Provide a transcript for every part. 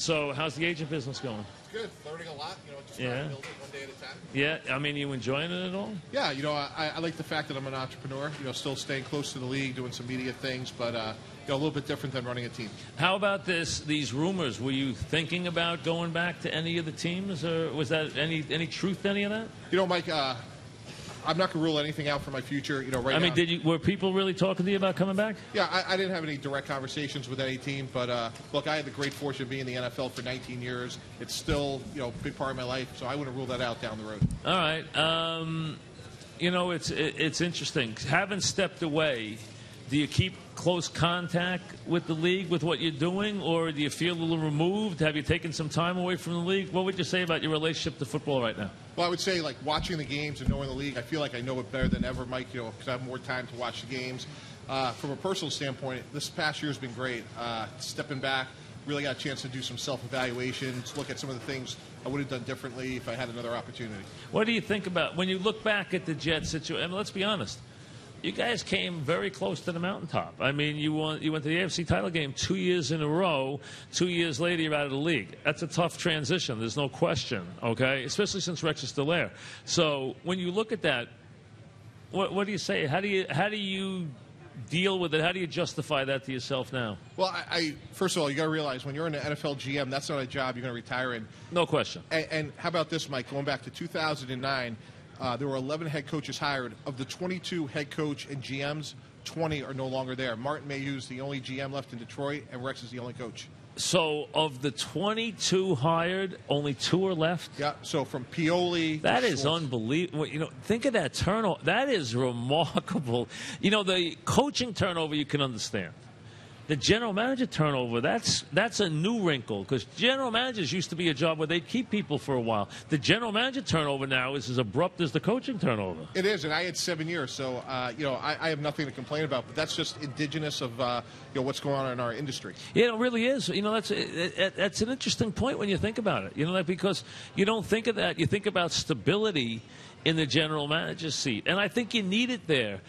So how's the agent business going? Good. Learning a lot. Just trying to build it one day at a time. Yeah. I mean, you enjoying it at all? Yeah. I like the fact that I'm an entrepreneur. Still staying close to the league, doing some media things, but a little bit different than running a team. How about these rumors? Were you thinking about going back to any of the teams, or was that any truth to any of that? Mike, I'm not going to rule anything out for my future. Right now. Were people really talking to you about coming back? Yeah, I didn't have any direct conversations with any team, but look, I had the great fortune of being in the NFL for 19 years. It's still, a big part of my life, so I wouldn't rule that out down the road. All right. It's interesting. Having stepped away, do you keep close contact with the league with what you're doing, or do you feel a little removed? Have you taken some time away from the league? What would you say about your relationship to football right now? Well, I would say, like, watching the games and knowing the league, I feel like I know it better than ever, Mike, because I have more time to watch the games. From a personal standpoint, this past year has been great. Stepping back, really got a chance to do some self-evaluation, look at some of the things I would have done differently if I had another opportunity. What do you think about, when you look back at the Jets situation, I mean, let's be honest, you guys came very close to the mountaintop. I mean, you went to the AFC title game 2 years in a row. 2 years later, you're out of the league. That's a tough transition. There's no question, okay? Especially since Rex is still there. So when you look at that, what do you say? How do you deal with it? How do you justify that to yourself now? Well, first of all, you got to realize when you're an NFL GM, that's not a job you're going to retire in. No question. And how about this, Mike? Going back to 2009. There were 11 head coaches hired. Of the 22 head coach and GMs, 20 are no longer there. Martin Mayhew's the only GM left in Detroit, and Rex is the only coach. So of the 22 hired, only 2 are left? Yeah, so from Pioli... That is unbelievable. Think of that turnover. That is remarkable. The coaching turnover you can understand. The general manager turnover, that's a new wrinkle, because general managers used to be a job where they'd keep people for a while. The general manager turnover now is as abrupt as the coaching turnover. It is, and I had 7 years, so I have nothing to complain about. But that's just indigenous of what's going on in our industry. Yeah, it really is. That's an interesting point when you think about it. Because you don't think of that. You think about stability in the general manager's seat, and I think you need it there.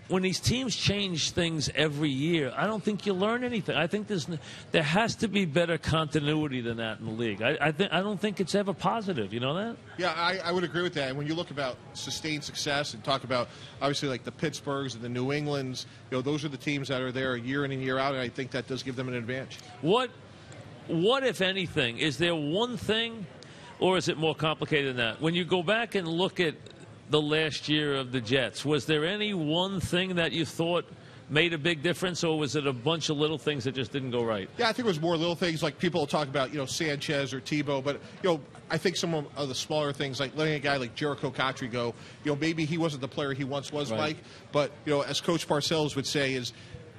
When these teams change things every year, I don't think you learn anything. I think there has to be better continuity than that in the league. I don't think it's ever positive. You know that? Yeah, I would agree with that. And when you look about sustained success and talk about, obviously, like the Pittsburghs and the New Englands, those are the teams that are there year in and year out, and I think that does give them an advantage. What if anything, is there one thing, or is it more complicated than that? When you go back and look at the last year of the Jets, was there any one thing that you thought made a big difference, or was it a bunch of little things that just didn't go right? Yeah, I think it was more little things, like people will talk about, Sanchez or Tebow, but, I think some of the smaller things, like letting a guy like Jericho Cotchery go, maybe he wasn't the player he once was, right, Mike, but, as Coach Parcells would say, is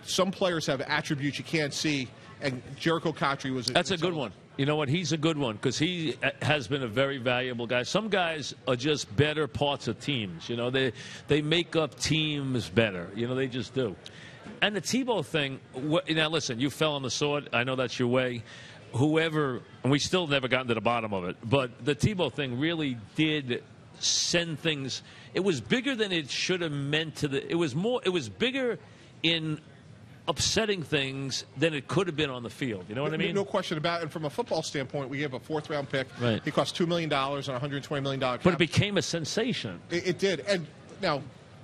some players have attributes you can't see, and Jericho Cotchery was... That's a good one. You know what? He's a good one, because he has been a very valuable guy. Some guys are just better parts of teams. They make up teams better. They just do. And the Tebow thing, now listen, you fell on the sword. I know that's your way. Whoever, and we still never gotten to the bottom of it, but the Tebow thing really did send things. It was bigger than it should have meant to the. It was bigger in upsetting things than it could have been on the field. You know what I mean? No question about it. And from a football standpoint, we gave a 4th-round pick. Right. It cost $2 million on a $120 million cap. But it became a sensation. It did. And now,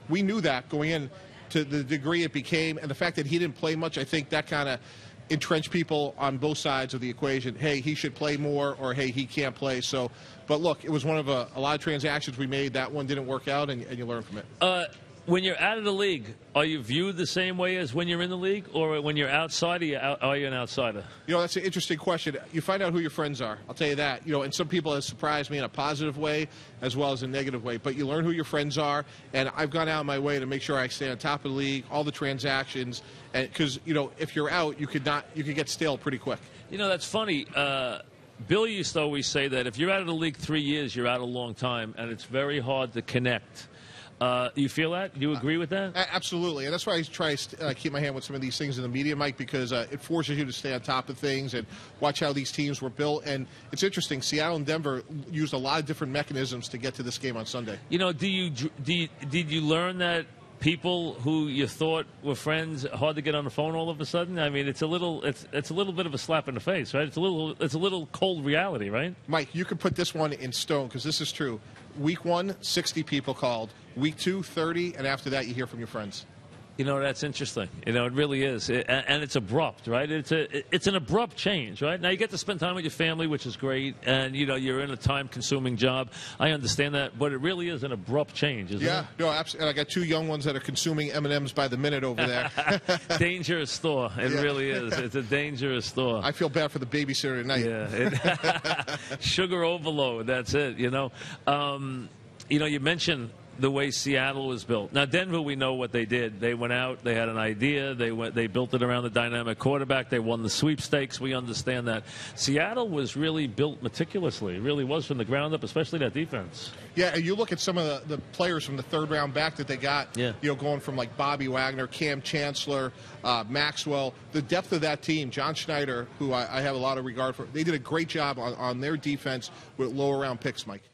we knew that going in to the degree it became, and the fact that he didn't play much, I think that kind of entrenched people on both sides of the equation. Hey, he should play more, or hey, he can't play. So, but look, it was one of a lot of transactions we made. That one didn't work out, and you learn from it. When you're out of the league, are you viewed the same way as when you're in the league? Or when you're outside, are you an outsider? That's an interesting question. You find out who your friends are. I'll tell you that. And some people have surprised me in a positive way as well as a negative way. But you learn who your friends are. And I've gone out of my way to make sure I stay on top of the league, all the transactions. Because, if you're out, you could get stale pretty quick. That's funny. Bill used to always say that if you're out of the league 3 years, you're out a long time. And it's very hard to connect. You feel that? Do you agree with that? Absolutely. And that's why I try to keep my hand with some of these things in the media, Mike, because it forces you to stay on top of things and watch how these teams were built. And it's interesting. Seattle and Denver used a lot of different mechanisms to get to this game on Sunday. Did you learn that people who you thought were friends hard to get on the phone all of a sudden. I mean, it's a little bit of a slap in the face, right? It's a little cold reality, right? Mike, you could put this one in stone because this is true. Week 1, 60 people called. Week 2, 30, and after that, you hear from your friends. You know, that's interesting. You know, it really is. And it's abrupt, right? It's an abrupt change, right? Now, you get to spend time with your family, which is great. And, you know, you're in a time-consuming job. I understand that. But it really is an abrupt change, isn't it? Yeah, no, absolutely. And I got 2 young ones that are consuming M&Ms by the minute over there. Dangerous store. It really is. It's a dangerous store. I feel bad for the babysitter tonight. Yeah. Sugar overload. That's it, you know. You know, you mentioned the way Seattle was built. Now, Denver, we know what they did. They went out. They had an idea. They built it around the dynamic quarterback. They won the sweepstakes. We understand that. Seattle was really built meticulously. It really was from the ground up, especially that defense. Yeah, and you look at some of the players from the third round back that they got, you know, going from like Bobby Wagner, Cam Chancellor, Maxwell, the depth of that team, John Schneider, who I have a lot of regard for, they did a great job on their defense with lower round picks, Mike.